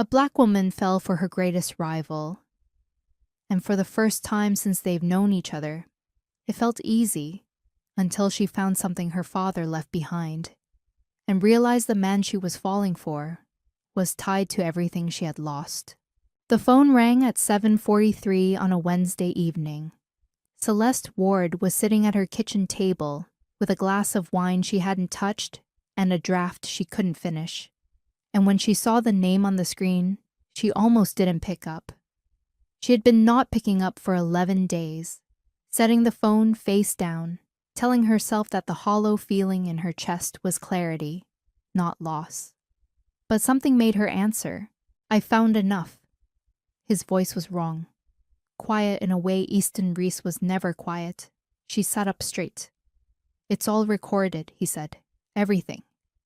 A black woman fell for her greatest rival, and for the first time since they've known each other, it felt easy until she found something her father left behind and realized the man she was falling for was tied to everything she had lost. The phone rang at 7:43 on a Wednesday evening. Celeste Ward was sitting at her kitchen table with a glass of wine she hadn't touched and a draft she couldn't finish. And when she saw the name on the screen, she almost didn't pick up. She had been not picking up for 11 days, setting the phone face down, telling herself that the hollow feeling in her chest was clarity, not loss. But something made her answer. "I found enough." His voice was wrong. Quiet in a way Easton Reese was never quiet. She sat up straight. "It's all recorded," he said. "Everything.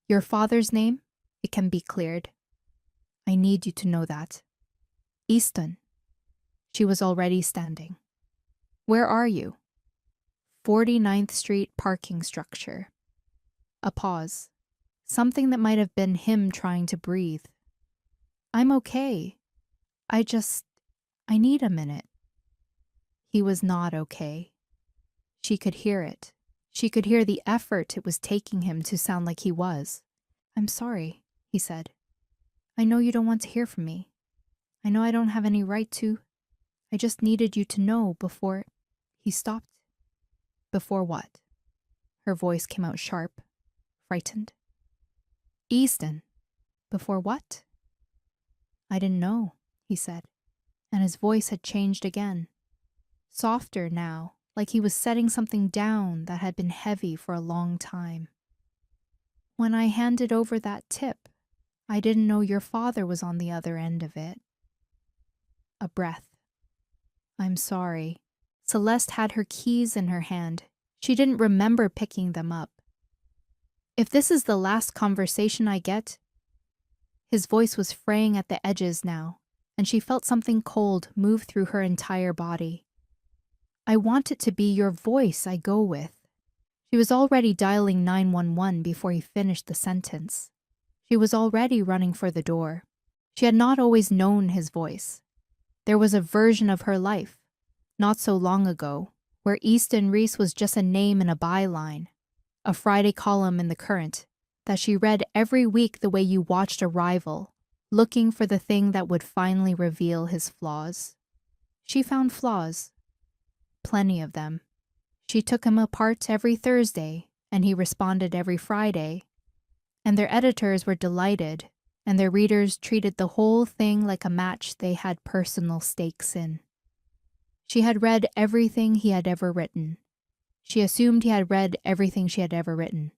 Your father's name? It can be cleared. I need you to know that." "Easton." She was already standing. "Where are you?" 49th Street parking structure. A pause. Something that might have been him trying to breathe. "I'm okay. I need a minute." He was not okay. She could hear it. She could hear the effort it was taking him to sound like he was. "I'm sorry," he said. "I know you don't want to hear from me. I know I don't have any right to. I just needed you to know before..." He stopped. "Before what?" Her voice came out sharp, frightened. "Easton, before what?" "I didn't know," he said, and his voice had changed again. Softer now, like he was setting something down that had been heavy for a long time. "When I handed over that tip, I didn't know your father was on the other end of it." A breath. "I'm sorry." Celeste had her keys in her hand. She didn't remember picking them up. "If this is the last conversation I get..." His voice was fraying at the edges now, and she felt something cold move through her entire body. "I want it to be your voice I go with." She was already dialing 911 before he finished the sentence. She was already running for the door. She had not always known his voice. There was a version of her life, not so long ago, where Easton Reese was just a name in a byline, a Friday column in the Current that she read every week the way you watched a rival, looking for the thing that would finally reveal his flaws. She found flaws. Plenty of them. She took him apart every Thursday, and he responded every Friday. And their editors were delighted, and their readers treated the whole thing like a match they had personal stakes in. She had read everything he had ever written. She assumed he had read everything she had ever written.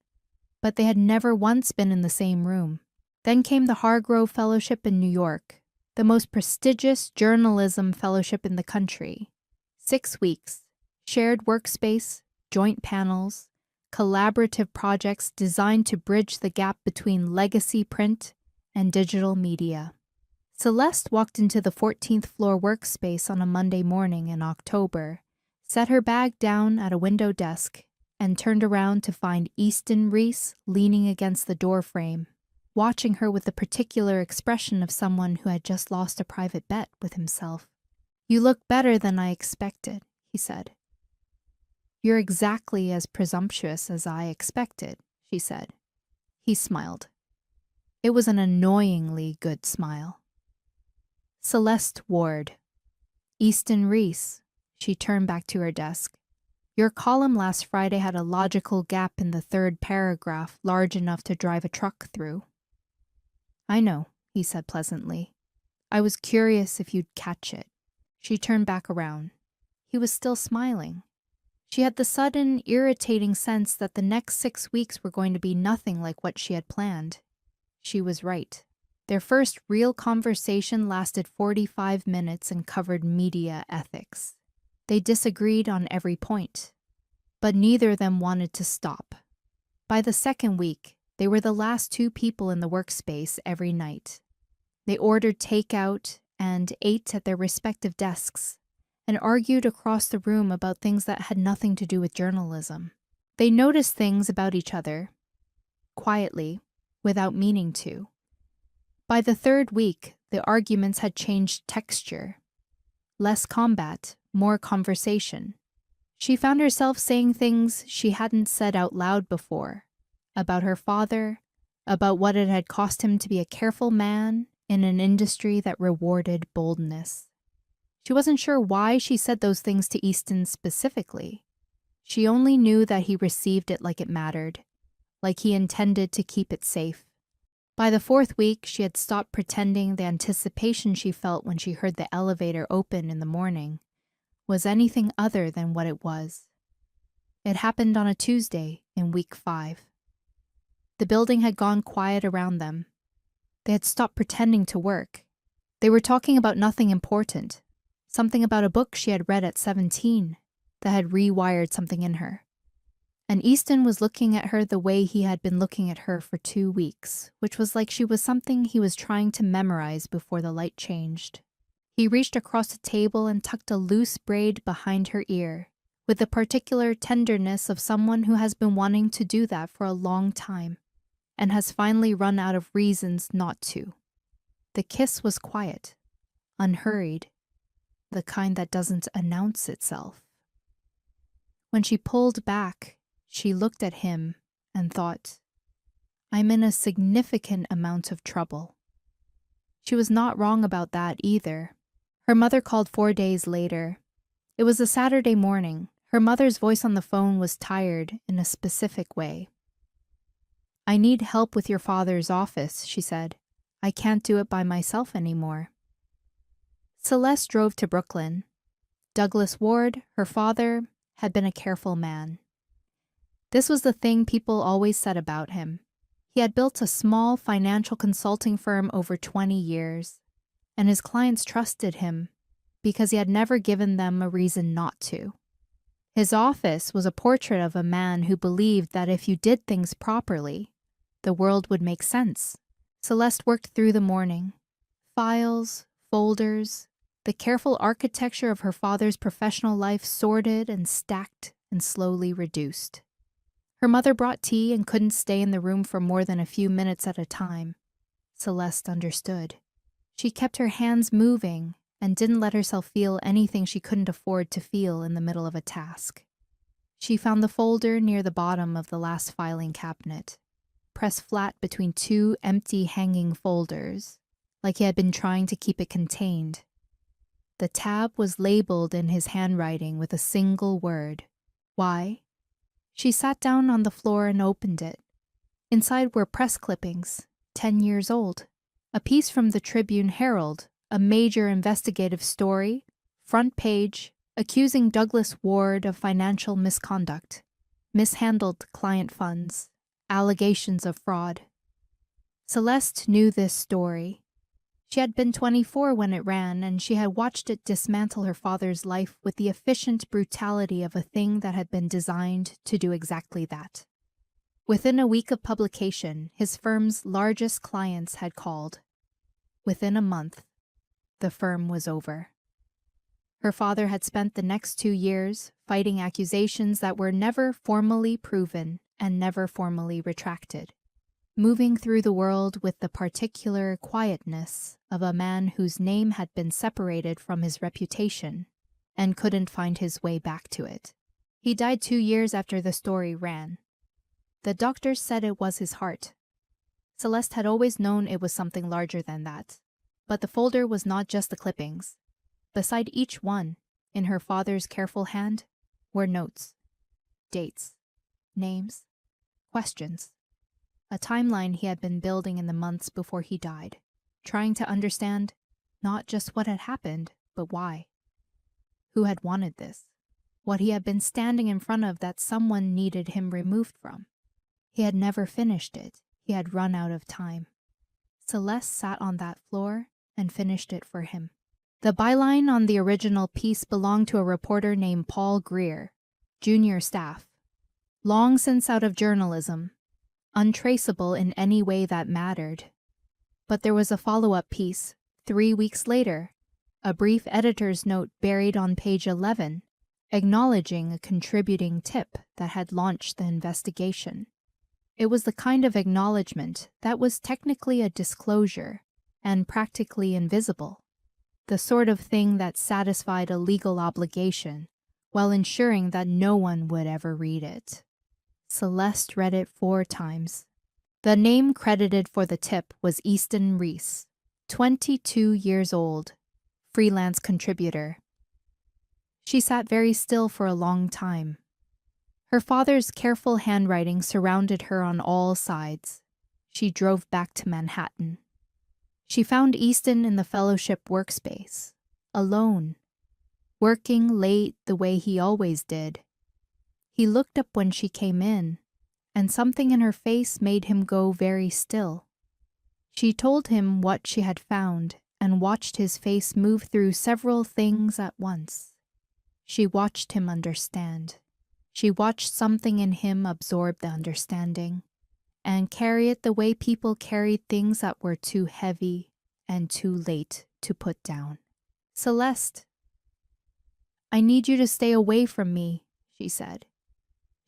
But they had never once been in the same room. Then came the Hargrove Fellowship in New York, the most prestigious journalism fellowship in the country. 6 weeks, shared workspace, joint panels, collaborative projects designed to bridge the gap between legacy print and digital media. Celeste walked into the 14th floor workspace on a Monday morning in October, set her bag down at a window desk, and turned around to find Easton Reese leaning against the doorframe, watching her with the particular expression of someone who had just lost a private bet with himself. "You look better than I expected," he said. "You're exactly as presumptuous as I expected," she said. He smiled. It was an annoyingly good smile. "Celeste Ward." "Easton Reese." She turned back to her desk. "Your column last Friday had a logical gap in the third paragraph large enough to drive a truck through." "I know," he said pleasantly. "I was curious if you'd catch it." She turned back around. He was still smiling. She had the sudden, irritating sense that the next 6 weeks were going to be nothing like what she had planned. She was right. Their first real conversation lasted 45 minutes and covered media ethics. They disagreed on every point, but neither of them wanted to stop. By the second week, they were the last 2 people in the workspace every night. They ordered takeout and ate at their respective desks, and argued across the room about things that had nothing to do with journalism. They noticed things about each other, quietly, without meaning to. By the third week, the arguments had changed texture. Less combat, more conversation. She found herself saying things she hadn't said out loud before, about her father, about what it had cost him to be a careful man in an industry that rewarded boldness. She wasn't sure why she said those things to Easton specifically. She only knew that he received it like it mattered, like he intended to keep it safe. By the fourth week, she had stopped pretending the anticipation she felt when she heard the elevator open in the morning was anything other than what it was. It happened on a Tuesday in week 5. The building had gone quiet around them. They had stopped pretending to work. They were talking about nothing important, something about a book she had read at 17 that had rewired something in her. And Easton was looking at her the way he had been looking at her for 2 weeks, which was like she was something he was trying to memorize before the light changed. He reached across the table and tucked a loose braid behind her ear, with the particular tenderness of someone who has been wanting to do that for a long time, and has finally run out of reasons not to. The kiss was quiet, unhurried, the kind that doesn't announce itself. When she pulled back, she looked at him and thought, I'm in a significant amount of trouble. She was not wrong about that either. Her mother called 4 days later. It was a Saturday morning. Her mother's voice on the phone was tired in a specific way. I need help with your father's office, she said. I can't do it by myself anymore. Celeste drove to Brooklyn. Douglas Ward, her father, had been a careful man. This was the thing people always said about him. He had built a small financial consulting firm over 20 years, and his clients trusted him because he had never given them a reason not to. His office was a portrait of a man who believed that if you did things properly, the world would make sense. Celeste worked through the morning. Files, folders, the careful architecture of her father's professional life sorted and stacked and slowly reduced. Her mother brought tea and couldn't stay in the room for more than a few minutes at a time. Celeste understood. She kept her hands moving and didn't let herself feel anything she couldn't afford to feel in the middle of a task. She found the folder near the bottom of the last filing cabinet, pressed flat between 2 empty hanging folders, like he had been trying to keep it contained. The tab was labeled in his handwriting with a single word, Why? She sat down on the floor and opened it. Inside were press clippings, 10 years old. A piece from the Tribune Herald, a major investigative story, front page, accusing Douglas Ward of financial misconduct, mishandled client funds, allegations of fraud. Celeste knew this story. She had been 24 when it ran, and she had watched it dismantle her father's life with the efficient brutality of a thing that had been designed to do exactly that. Within a week of publication, his firm's largest clients had called. Within a month, the firm was over. Her father had spent the next 2 years fighting accusations that were never formally proven and never formally retracted, moving through the world with the particular quietness of a man whose name had been separated from his reputation and couldn't find his way back to it. He died 2 years after the story ran. The doctors said it was his heart. Celeste had always known it was something larger than that, but the folder was not just the clippings. Beside each one, in her father's careful hand, were notes, dates, names, questions. A timeline he had been building in the months before he died, trying to understand not just what had happened, but why. Who had wanted this? What he had been standing in front of that someone needed him removed from. He had never finished it. He had run out of time. Celeste sat on that floor and finished it for him. The byline on the original piece belonged to a reporter named Paul Greer, junior staff, long since out of journalism, untraceable in any way that mattered. But there was a follow-up piece, 3 weeks later, a brief editor's note buried on page 11, acknowledging a contributing tip that had launched the investigation. It was the kind of acknowledgement that was technically a disclosure, and practically invisible, the sort of thing that satisfied a legal obligation while ensuring that no one would ever read it. Celeste read it 4 times. The name credited for the tip was Easton Reese, 22 years old, freelance contributor. She sat very still for a long time. Her father's careful handwriting surrounded her on all sides. She drove back to Manhattan. She found Easton in the fellowship workspace, alone, working late the way he always did. He looked up when she came in, and something in her face made him go very still. She told him what she had found and watched his face move through several things at once. She watched him understand. She watched something in him absorb the understanding and carry it the way people carried things that were too heavy and too late to put down. "Celeste, I need you to stay away from me," she said.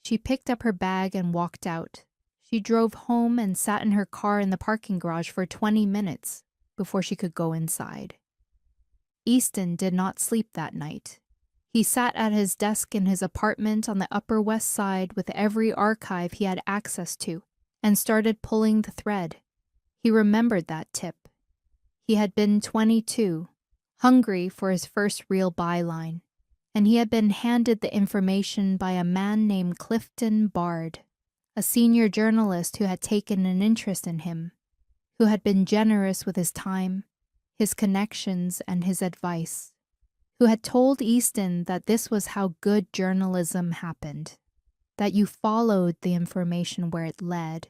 She picked up her bag and walked out. She drove home and sat in her car in the parking garage for 20 minutes before she could go inside. Easton did not sleep that night. He sat at his desk in his apartment on the Upper West Side with every archive he had access to and started pulling the thread. He remembered that tip. He had been 22, hungry for his first real byline, and he had been handed the information by a man named Clifton Bard, a senior journalist who had taken an interest in him, who had been generous with his time, his connections, and his advice, who had told Easton that this was how good journalism happened, that you followed the information where it led,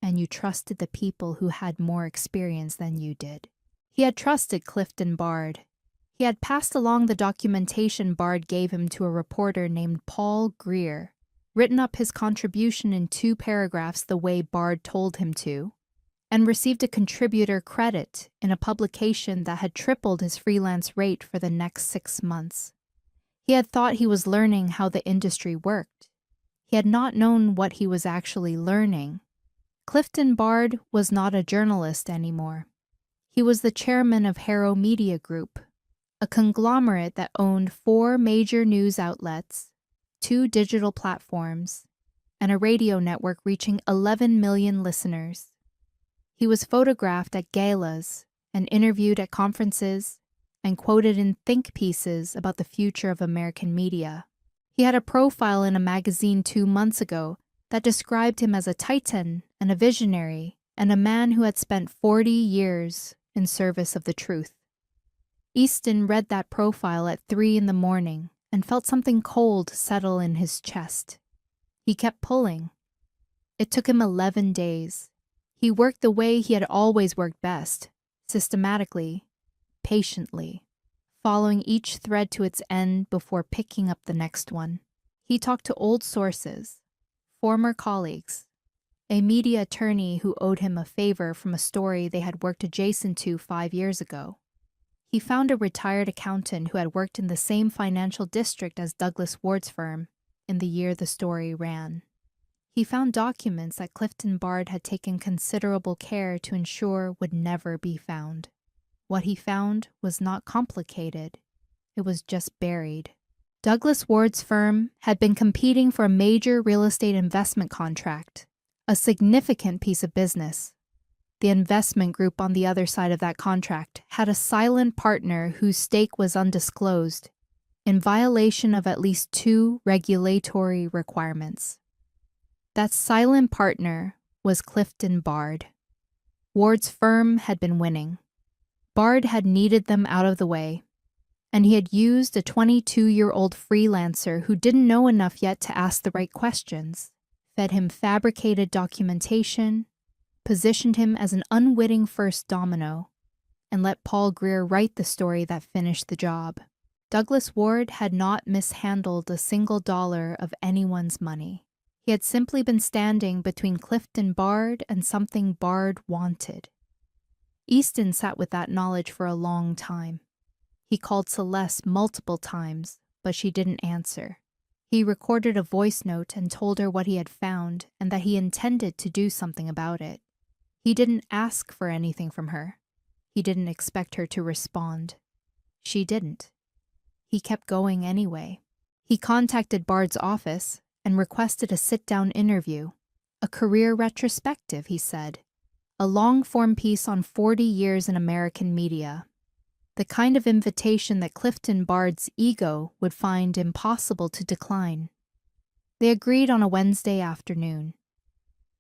and you trusted the people who had more experience than you did. He had trusted Clifton Bard. He had passed along the documentation Bard gave him to a reporter named Paul Greer, written up his contribution in 2 paragraphs the way Bard told him to, and received a contributor credit in a publication that had tripled his freelance rate for the next 6 months. He had thought he was learning how the industry worked. He had not known what he was actually learning. Clifton Bard was not a journalist anymore. He was the chairman of Harrow Media Group, a conglomerate that owned 4 major news outlets, 2 digital platforms, and a radio network reaching 11 million listeners. He was photographed at galas and interviewed at conferences and quoted in think pieces about the future of American media. He had a profile in a magazine 2 months ago that described him as a titan and a visionary and a man who had spent 40 years in service of the truth. Easton read that profile at 3 in the morning and felt something cold settle in his chest. He kept pulling. It took him 11 days. He worked the way he had always worked best, systematically, patiently, following each thread to its end before picking up the next one. He talked to old sources, former colleagues, a media attorney who owed him a favor from a story they had worked adjacent to 5 years ago. He found a retired accountant who had worked in the same financial district as Douglas Ward's firm in the year the story ran. He found documents that Clifton Bard had taken considerable care to ensure would never be found. What he found was not complicated. It was just buried. Douglas Ward's firm had been competing for a major real estate investment contract, a significant piece of business. The investment group on the other side of that contract had a silent partner whose stake was undisclosed, in violation of at least 2 regulatory requirements. That silent partner was Clifton Bard. Ward's firm had been winning. Bard had needed them out of the way, and he had used a 22-year-old freelancer who didn't know enough yet to ask the right questions, fed him fabricated documentation, positioned him as an unwitting first domino, and let Paul Greer write the story that finished the job. Douglas Ward had not mishandled a single dollar of anyone's money. He had simply been standing between Clifton Bard and something Bard wanted. Easton sat with that knowledge for a long time. He called Celeste multiple times, but she didn't answer. He recorded a voice note and told her what he had found and that he intended to do something about it. He didn't ask for anything from her. He didn't expect her to respond. She didn't. He kept going anyway. He contacted Bard's office and requested a sit-down interview. A career retrospective, he said. A long-form piece on 40 years in American media. The kind of invitation that Clifton Bard's ego would find impossible to decline. They agreed on a Wednesday afternoon.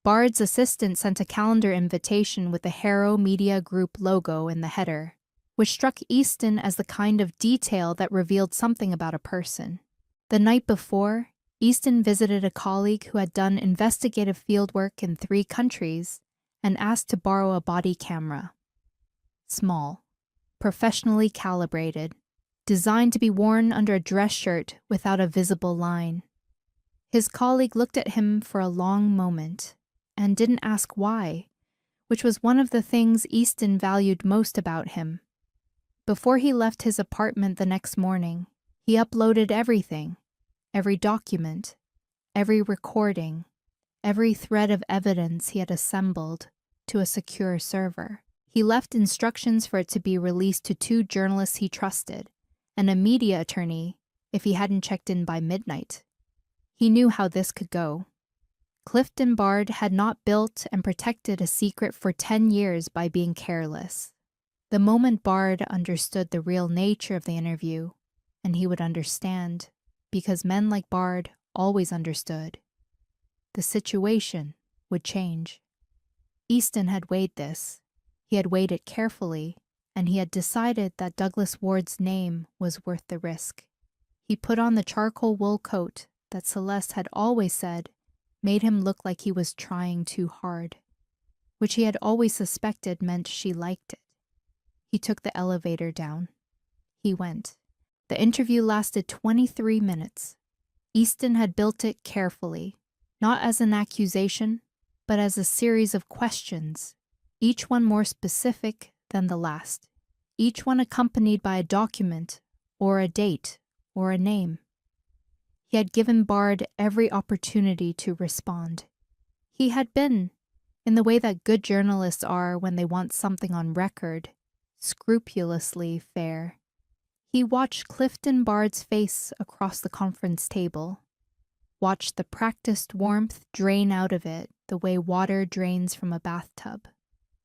Bard's assistant sent a calendar invitation with the Harrow Media Group logo in the header, which struck Easton as the kind of detail that revealed something about a person. The night before, Easton visited a colleague who had done investigative fieldwork in 3 countries and asked to borrow a body camera. Small, professionally calibrated, designed to be worn under a dress shirt without a visible line. His colleague looked at him for a long moment and didn't ask why, which was one of the things Easton valued most about him. Before he left his apartment the next morning, he uploaded everything, every document, every recording, every thread of evidence he had assembled to a secure server. He left instructions for it to be released to 2 journalists he trusted, and a media attorney if he hadn't checked in by midnight. He knew how this could go. Clifton Bard had not built and protected a secret for 10 years by being careless. The moment Bard understood the real nature of the interview, and he would understand, because men like Bard always understood, the situation would change. Easton had weighed this. He had weighed it carefully, and he had decided that Douglas Ward's name was worth the risk. He put on the charcoal wool coat that Celeste had always said made him look like he was trying too hard, which he had always suspected meant she liked it. He took the elevator down. He went. The interview lasted 23 minutes. Easton had built it carefully, not as an accusation, but as a series of questions, each one more specific than the last, each one accompanied by a document, or a date, or a name. He had given Bard every opportunity to respond. He had been, in the way that good journalists are when they want something on record, scrupulously fair. He watched Clifton Bard's face across the conference table, watched the practiced warmth drain out of it the way water drains from a bathtub,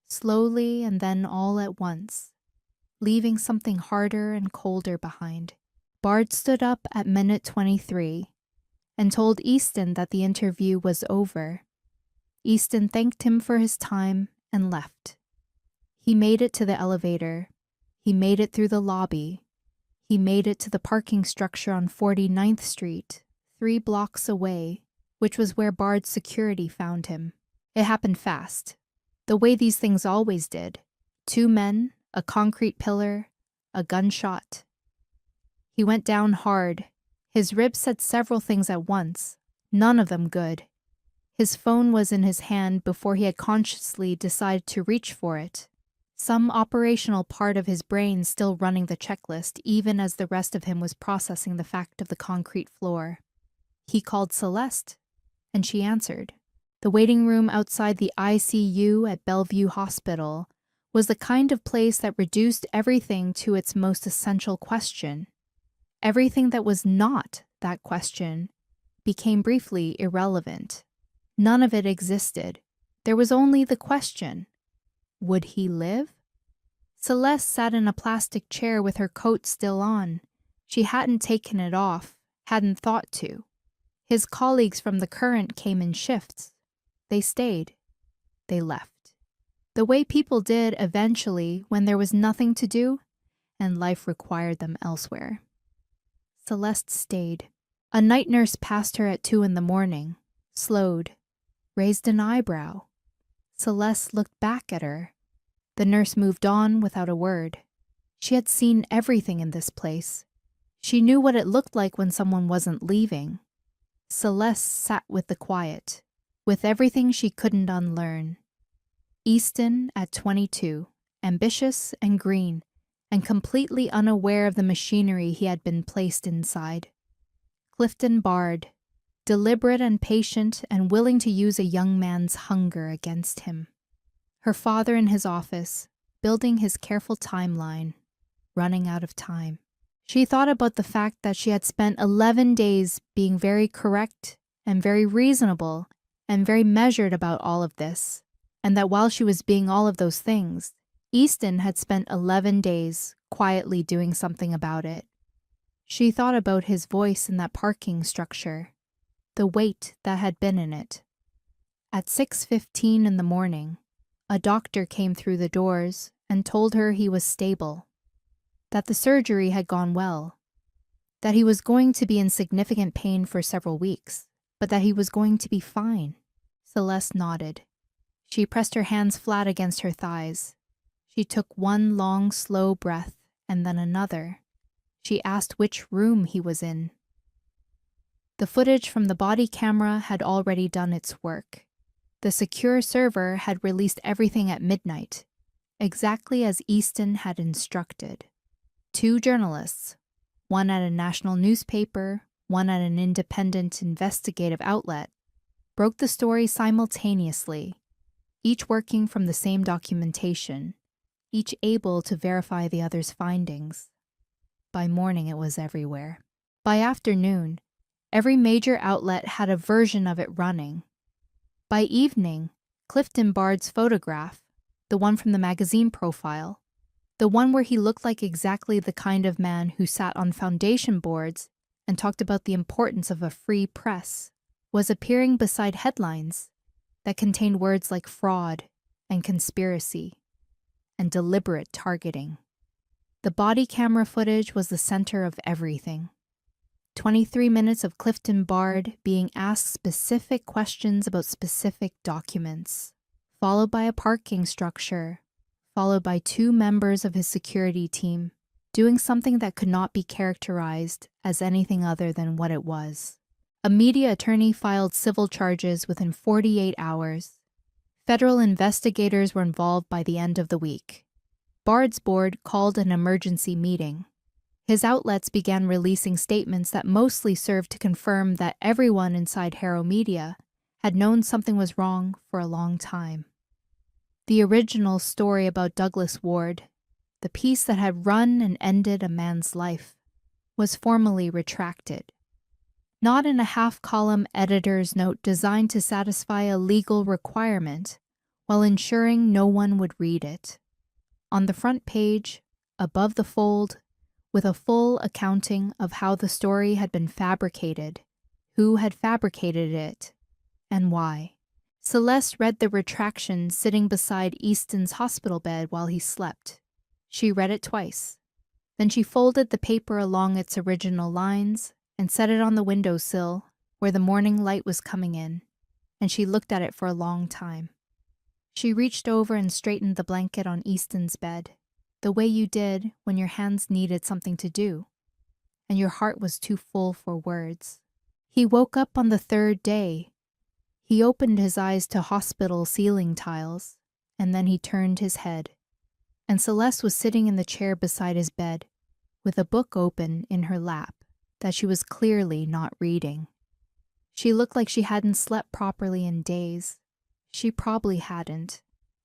slowly and then all at once, leaving something harder and colder behind. Bard stood up at minute 23 and told Easton that the interview was over. Easton thanked him for his time and left. He made it to the elevator. He made it through the lobby. He made it to the parking structure on 49th Street, 3 blocks away, which was where Bard's security found him. It happened fast, the way these things always did. 2 men, a concrete pillar, a gunshot. He went down hard. His ribs said several things at once, none of them good. His phone was in his hand before he had consciously decided to reach for it. Some operational part of his brain still running the checklist even as the rest of him was processing the fact of the concrete floor. He called Celeste, and she answered. The waiting room outside the ICU at Bellevue Hospital was the kind of place that reduced everything to its most essential question. Everything that was not that question became briefly irrelevant. None of it existed. There was only the question. Would he live? Celeste sat in a plastic chair with her coat still on. She hadn't taken it off, hadn't thought to. His colleagues from the Current came in shifts. They stayed. They left. The way people did eventually when there was nothing to do and life required them elsewhere. Celeste stayed. A night nurse passed her at 2 a.m, slowed, raised an eyebrow. Celeste looked back at her. The nurse moved on without a word. She had seen everything in this place. She knew what it looked like when someone wasn't leaving. Celeste sat with the quiet, with everything she couldn't unlearn. Easton, at 22, ambitious and green, and completely unaware of the machinery he had been placed inside. Clifton Bard, deliberate and patient and willing to use a young man's hunger against him. Her father in his office, building his careful timeline, running out of time. She thought about the fact that she had spent 11 days being very correct and very reasonable and very measured about all of this, and that while she was being all of those things, Easton had spent 11 days quietly doing something about it. She thought about his voice in that parking structure, the weight that had been in it. At 6:15 in the morning, a doctor came through the doors and told her he was stable, that the surgery had gone well, that he was going to be in significant pain for several weeks, but that he was going to be fine. Celeste nodded. She pressed her hands flat against her thighs. She took one long, slow breath and then another. She asked which room he was in. The footage from the body camera had already done its work. The secure server had released everything at midnight, exactly as Easton had instructed. 2 journalists, one at a national newspaper, one at an independent investigative outlet, broke the story simultaneously, each working from the same documentation, each able to verify the other's findings. By morning, it was everywhere. By afternoon, every major outlet had a version of it running. By evening, Clifton Bard's photograph, the one from the magazine profile, the one where he looked like exactly the kind of man who sat on foundation boards and talked about the importance of a free press, was appearing beside headlines that contained words like fraud and conspiracy and deliberate targeting. The body camera footage was the center of everything. 23 minutes of Clifton Bard being asked specific questions about specific documents, followed by a parking structure, followed by 2 members of his security team doing something that could not be characterized as anything other than what it was. A media attorney filed civil charges within 48 hours. Federal investigators were involved by the end of the week. Bard's board called an emergency meeting. His outlets began releasing statements that mostly served to confirm that everyone inside Harrow Media had known something was wrong for a long time. The original story about Douglas Ward, the piece that had run and ended a man's life, was formally retracted. Not in a half-column editor's note designed to satisfy a legal requirement, while ensuring no one would read it. On the front page, above the fold, with a full accounting of how the story had been fabricated, who had fabricated it, and why. Celeste read the retraction sitting beside Easton's hospital bed while he slept. She read it twice. Then she folded the paper along its original lines and set it on the windowsill where the morning light was coming in, and she looked at it for a long time. She reached over and straightened the blanket on Easton's bed, the way you did when your hands needed something to do, and your heart was too full for words. He woke up on the 3rd day. He opened his eyes to hospital ceiling tiles, and then he turned his head. And Celeste was sitting in the chair beside his bed, with a book open in her lap that she was clearly not reading. She looked like she hadn't slept properly in days. She probably hadn't.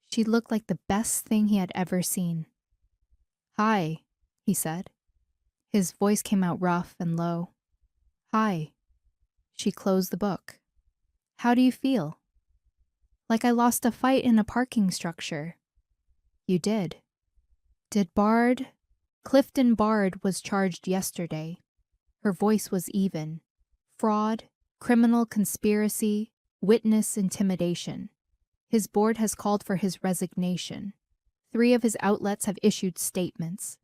She looked like the best thing he had ever seen. "Hi," he said. His voice came out rough and low. "Hi." She closed the book. "How do you feel?" "Like I lost a fight in a parking structure." "You did." "Did Bard?" "Clifton Bard was charged yesterday." Her voice was even. "Fraud, criminal conspiracy, witness intimidation. His board has called for his resignation. 3 of his outlets have issued statements.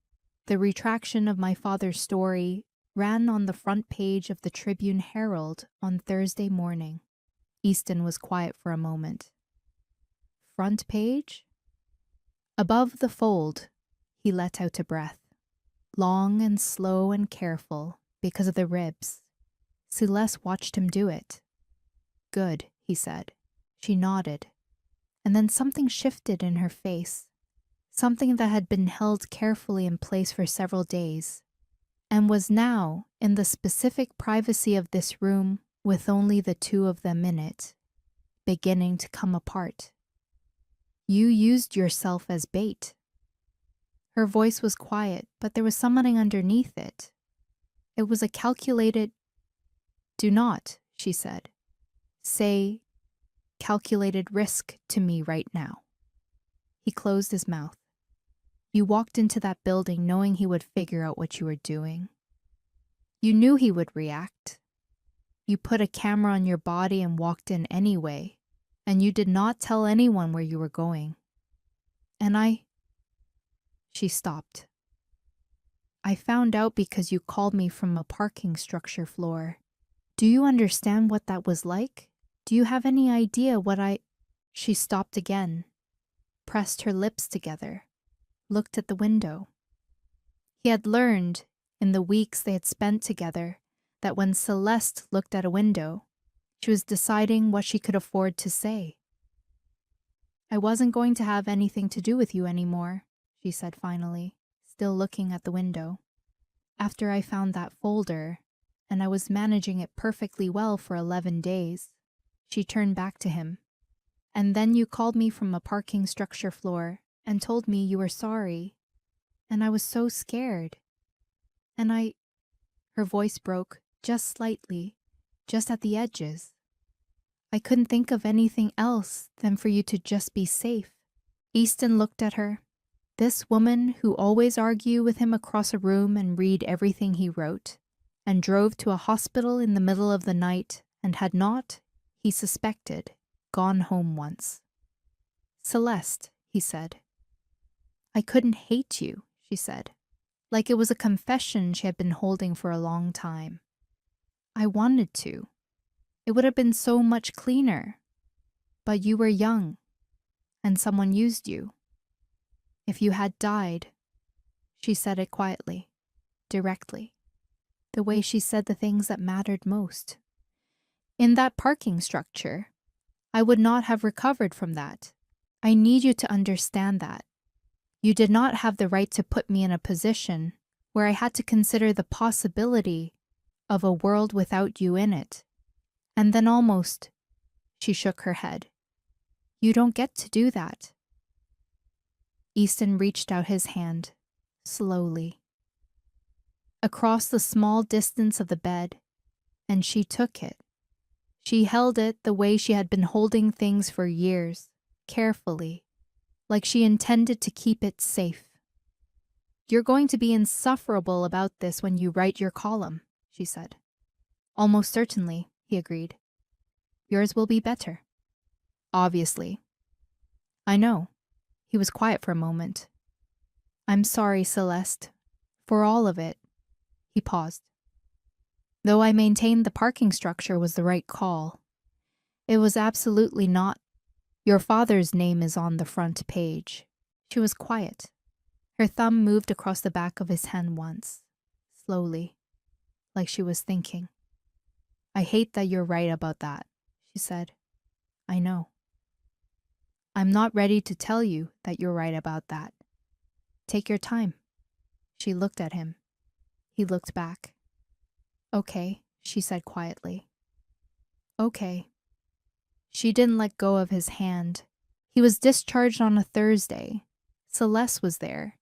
The retraction of my father's story ran on the front page of the Tribune Herald on Thursday morning." Easton was quiet for a moment. "Front page?" "Above the fold." He let out a breath. Long and slow and careful, because of the ribs. Celeste watched him do it. "Good," he said. She nodded. And then something shifted in her face. Something that had been held carefully in place for several days, and was now, in the specific privacy of this room with only the 2 of them in it, beginning to come apart. "You used yourself as bait." Her voice was quiet, but there was something underneath it. It was a calculated, "Do not," she said, "say calculated risk to me right now." He closed his mouth. You walked into that building knowing he would figure out what you were doing. You knew he would react. You put a camera on your body and walked in anyway, and you did not tell anyone where you were going. And she stopped. I found out because you called me from a parking structure floor. Do you understand what that was like? Do you have any idea what She stopped again, pressed her lips together, looked at the window. He had learned, in the weeks they had spent together, that when Celeste looked at a window, she was deciding what she could afford to say. I wasn't going to have anything to do with you anymore, she said finally, still looking at the window. After I found that folder, and I was managing it perfectly well for 11 days, she turned back to him. And then you called me from a parking structure floor and told me you were sorry. And I was so scared. And her voice broke just slightly, just at the edges. I couldn't think of anything else than for you to just be safe. Easton looked at her. This woman who always argued with him across a room and read everything he wrote, and drove to a hospital in the middle of the night and had not, he suspected, gone home once. Celeste, he said. I couldn't hate you, she said, like it was a confession she had been holding for a long time. I wanted to. It would have been so much cleaner. But you were young, and someone used you. If you had died, she said it quietly, directly, the way she said the things that mattered most. In that parking structure, I would not have recovered from that. I need you to understand that. You did not have the right to put me in a position where I had to consider the possibility of a world without you in it. And then almost, she shook her head. You don't get to do that. Easton reached out his hand, slowly, across the small distance of the bed, and she took it. She held it the way she had been holding things for years, carefully, like she intended to keep it safe. You're going to be insufferable about this when you write your column, she said. Almost certainly, he agreed. Yours will be better. Obviously. I know. He was quiet for a moment. I'm sorry, Celeste, for all of it. He paused. Though I maintained the parking structure was the right call, it was absolutely not. Your father's name is on the front page. She was quiet. Her thumb moved across the back of his hand once, slowly, like she was thinking. I hate that you're right about that, she said. I know. I'm not ready to tell you that you're right about that. Take your time. She looked at him. He looked back. Okay, she said quietly. Okay. She didn't let go of his hand. He was discharged on a Thursday. Celeste was there.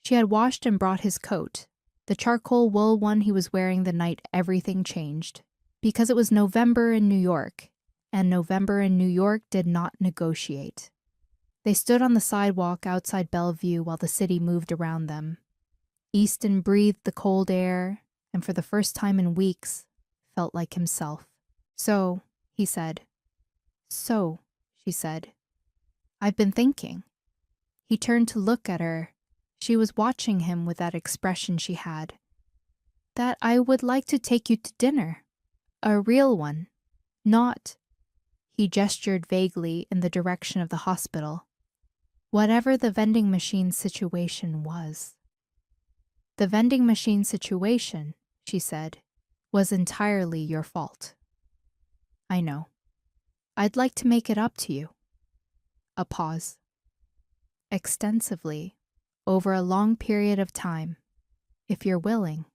She had washed and brought his coat, the charcoal wool one he was wearing the night everything changed, because it was November in New York, and November in New York did not negotiate. They stood on the sidewalk outside Bellevue while the city moved around them. Easton breathed the cold air, and for the first time in weeks, felt like himself. So, he said. So, she said. I've been thinking. He turned to look at her. She was watching him with that expression she had. That I would like to take you to dinner. A real one. Not. He gestured vaguely in the direction of the hospital. Whatever the vending machine situation was. The vending machine situation, she said, was entirely your fault. I know. I'd like to make it up to you. A pause. Extensively, over a long period of time, if you're willing.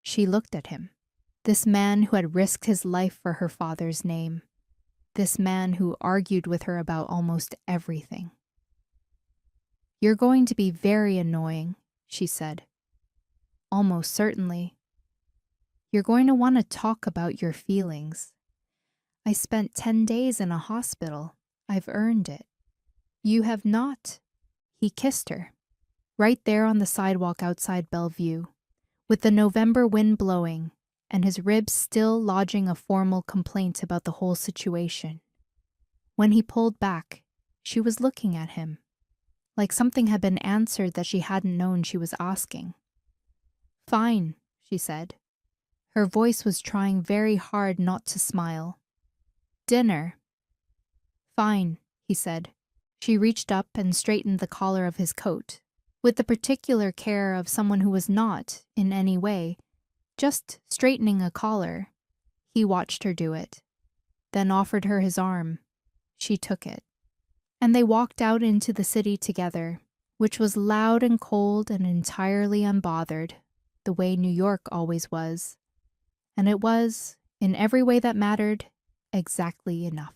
She looked at him. This man who had risked his life for her father's name. This man who argued with her about almost everything. You're going to be very annoying, she said. Almost certainly. You're going to want to talk about your feelings. I spent 10 days in a hospital. I've earned it. You have not. He kissed her, right there on the sidewalk outside Bellevue, with the November wind blowing and his ribs still lodging a formal complaint about the whole situation. When he pulled back, she was looking at him, like something had been answered that she hadn't known she was asking. Fine, she said. Her voice was trying very hard not to smile. Dinner. Fine, he said. She reached up and straightened the collar of his coat, with the particular care of someone who was not, in any way, just straightening a collar. He watched her do it, then offered her his arm. She took it. And they walked out into the city together, which was loud and cold and entirely unbothered, the way New York always was. And it was, in every way that mattered, exactly enough.